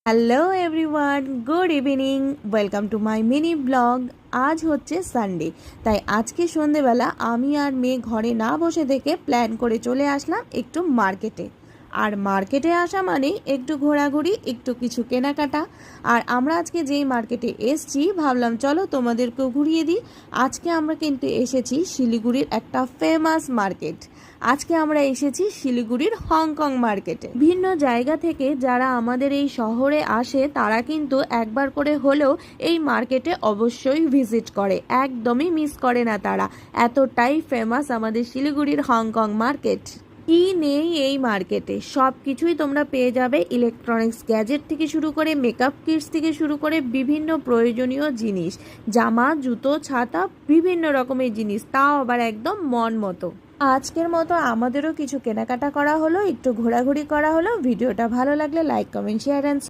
Hello everyone, good evening. Welcome to my mini blog. আজ হচ্ছে Sunday, তাই আজকে সন্ধেবেলা আমি আর মেয়ে ঘরে না বসে থেকে প্ল্যান করে চলে আসলাম একটু মার্কেটে। আর মার্কেটে আসা মানে একটু ঘোরাঘুরি, একটু কিছু কেনাকাটা। আর আমরা আজকে যেই মার্কেটে এসছি ভাবলাম চলো তোমাদেরকেও ঘুরিয়ে দিই। আজকে আমরা কিন্তু এসেছি শিলিগুড়ির একটা ফেমাস মার্কেট। আজকে আমরা এসেছি শিলিগুড়ির হংকং মার্কেটে। ভিন্ন জায়গা থেকে যারা আমাদের এই শহরে আসে তারা কিন্তু একবার করে হলেও এই মার্কেটে অবশ্যই ভিজিট করে, একদমই মিস করে না তারা। এতটাই ফেমাস আমাদের শিলিগুড়ির হংকং মার্কেট। কি নেই এই মার্কেটে, সব কিছুই তোমরা পেয়ে যাবে। ইলেকট্রনিক্স গ্যাজেট থেকে শুরু করে মেকআপ কিটস থেকে শুরু করে বিভিন্ন প্রয়োজনীয় জিনিস, জামা, জুতো, ছাতা, বিভিন্ন রকমের জিনিস, তাও আবার একদম মন মতো। আজকের মতো আমাদেরও কিছু কেনাকাটা করা হলো, একটু ঘোরাঘুরি করা হলো। ভিডিওটা ভালো লাগলে লাইক, কমেন্ট, শেয়ার অ্যান্ড